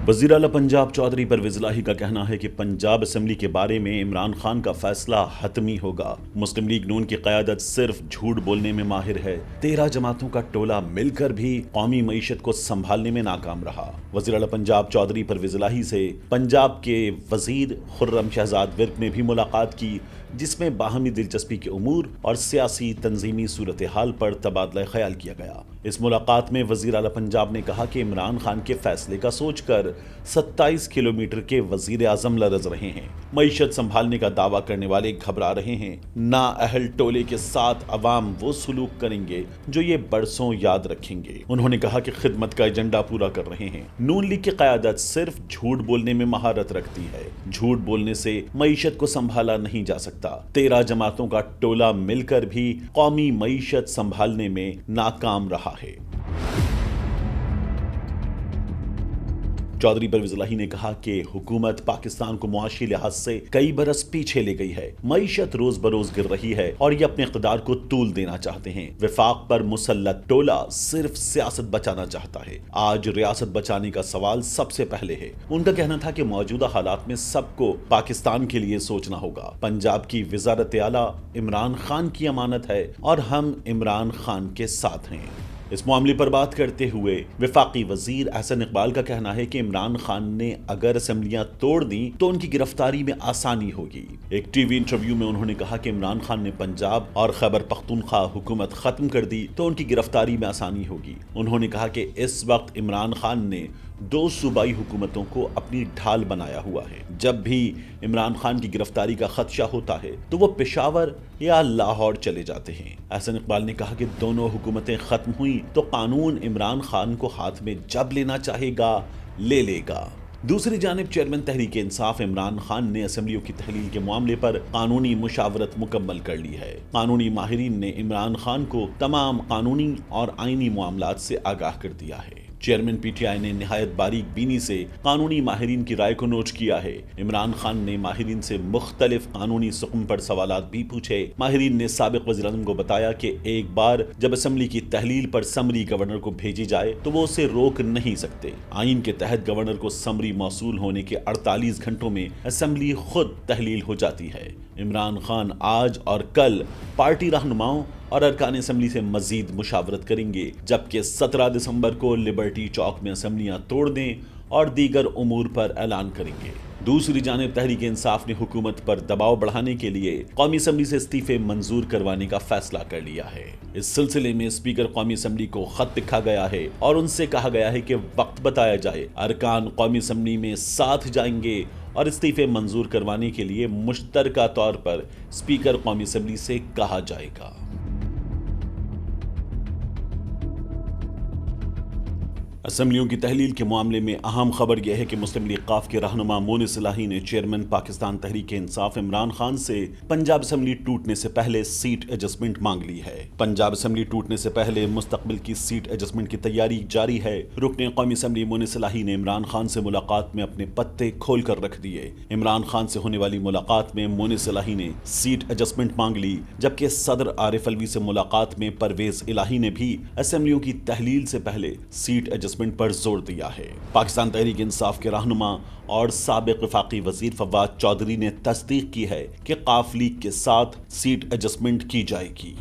وزیر اعلیٰ پنجاب چودھری پرویز الہی کا کہنا ہے کہ پنجاب اسمبلی کے بارے میں عمران خان کا فیصلہ حتمی ہوگا۔ مسلم لیگ نون کی قیادت صرف جھوٹ بولنے میں ماہر ہے۔ 13 جماعتوں کا ٹولہ مل کر بھی قومی معیشت کو سنبھالنے میں ناکام رہا۔ وزیر اعلیٰ پنجاب چودھری پرویز الہی سے پنجاب کے وزیر خرم شہزاد ورک نے بھی ملاقات کی، جس میں باہمی دلچسپی کے امور اور سیاسی تنظیمی صورتحال پر تبادلہ خیال کیا گیا۔ اس ملاقات میں وزیر اعلیٰ پنجاب نے کہا کہ عمران خان کے فیصلے کا سوچ کر 27 کلومیٹر کے وزیر اعظم لرز رہے ہیں۔ معیشت سنبھالنے کا دعویٰ کرنے والے گھبرا رہے ہیں۔ نااہل ٹولے کے ساتھ عوام وہ سلوک کریں گے جو یہ برسوں یاد رکھیں گے۔ انہوں نے کہا کہ خدمت کا ایجنڈا پورا کر رہے ہیں۔ نون لیگ کی قیادت صرف جھوٹ بولنے میں مہارت رکھتی ہے۔ جھوٹ بولنے سے معیشت کو سنبھالا نہیں جا سکتا۔ 13 جماعتوں کا ٹولہ مل کر بھی قومی معیشت سنبھالنے میں ناکام رہا ہے۔ چودھری پرویز الہی نے کہا کہ حکومت پاکستان کو معاشی لحاظ سے کئی برس پیچھے لے گئی ہے۔ معیشت روز بروز گر رہی ہے اور یہ اپنے اقتدار کو طول دینا چاہتے ہیں۔ وفاق پر مسلط ٹولہ صرف سیاست بچانا چاہتا ہے۔ آج ریاست بچانے کا سوال سب سے پہلے ہے۔ ان کا کہنا تھا کہ موجودہ حالات میں سب کو پاکستان کے لیے سوچنا ہوگا۔ پنجاب کی وزارت اعلیٰ عمران خان کی امانت ہے اور ہم عمران خان کے ساتھ ہیں۔ اس معاملے پر بات کرتے ہوئے وفاقی وزیر احسن اقبال کا کہنا ہے کہ عمران خان نے اگر اسمبلیاں توڑ دیں تو ان کی گرفتاری میں آسانی ہوگی۔ ایک ٹی وی انٹرویو میں انہوں نے کہا کہ عمران خان نے پنجاب اور خیبر پختونخوا حکومت ختم کر دی تو ان کی گرفتاری میں آسانی ہوگی۔ انہوں نے کہا کہ اس وقت عمران خان نے 2 صوبائی حکومتوں کو اپنی ڈھال بنایا ہوا ہے۔ جب بھی عمران خان کی گرفتاری کا خدشہ ہوتا ہے تو وہ پشاور یا لاہور چلے جاتے ہیں۔ احسن اقبال نے کہا کہ دونوں حکومتیں ختم ہوئیں تو قانون عمران خان کو ہاتھ میں جب لینا چاہے گا لے لے گا۔ دوسری جانب چیئرمین تحریک انصاف عمران خان نے اسمبلیوں کی تحلیل کے معاملے پر قانونی مشاورت مکمل کر لی ہے۔ قانونی ماہرین نے عمران خان کو تمام قانونی اور آئینی معاملات سے آگاہ کر دیا ہے۔ چیئرمین پی ٹی آئی نے نہایت باریک بینی سے قانونی ماہرین کی رائے کو نوٹ کیا ہے۔ عمران خان نے ماہرین سے مختلف قانونی سقم پر سوالات بھی پوچھے۔ ماہرین نے سابق وزیر اعظم کو بتایا کہ ایک بار جب اسمبلی کی تحلیل پر سمری گورنر کو بھیجی جائے تو وہ اسے روک نہیں سکتے۔ آئین کے تحت گورنر کو سمری موصول ہونے کے 48 گھنٹوں میں اسمبلی خود تحلیل ہو جاتی ہے۔ عمران خان آج اور کل پارٹی رہنماؤں اور ارکان اسمبلی سے مزید مشاورت کریں گے، جبکہ 17 دسمبر کو لبرٹی چوک میں اسمبلیاں توڑ دیں اور دیگر امور پر اعلان کریں گے۔ دوسری جانب تحریک انصاف نے حکومت پر دباؤ بڑھانے کے لیے قومی اسمبلی سے استعفے منظور کروانے کا فیصلہ کر لیا ہے۔ اس سلسلے میں اسپیکر قومی اسمبلی کو خط لکھا گیا ہے اور ان سے کہا گیا ہے کہ وقت بتایا جائے۔ ارکان قومی اسمبلی میں ساتھ جائیں گے اور استعفے منظور کروانے کے لیے مشترکہ طور پر اسپیکر قومی اسمبلی سے کہا جائے گا۔ اسمبلیوں کی تحلیل کے معاملے میں اہم خبر یہ ہے کہ مسلم لیگ قاف کے رہنما مونس الہی نے چیئرمین پاکستان تحریک انصاف عمران خان سے پنجاب اسمبلی ٹوٹنے سے پہلے سیٹ ایڈجسٹمنٹ مانگ لی ہے۔ پنجاب اسمبلی ٹوٹنے سے پہلے مستقبل کی سیٹ ایڈجسٹمنٹ کی تیاری جاری ہے۔ رکن قومی اسمبلی مونس الہی نے عمران خان سے ملاقات میں اپنے پتے کھول کر رکھ دیے۔ عمران خان سے ہونے والی ملاقات میں مونس الہی نے سیٹ ایڈجسٹمنٹ مانگ لی، جبکہ صدر عارف الوی سے ملاقات میں پرویز الہی نے بھی اسمبلیوں کی تحلیل سے پہلے سیٹ ایڈجسٹمنٹ پر زور دیا ہے۔ پاکستان تحریک انصاف کے رہنما اور سابق وفاقی وزیر فواد چودھری نے تصدیق کی ہے کہ قاف لیگ کے ساتھ سیٹ ایڈجسٹمنٹ کی جائے گی۔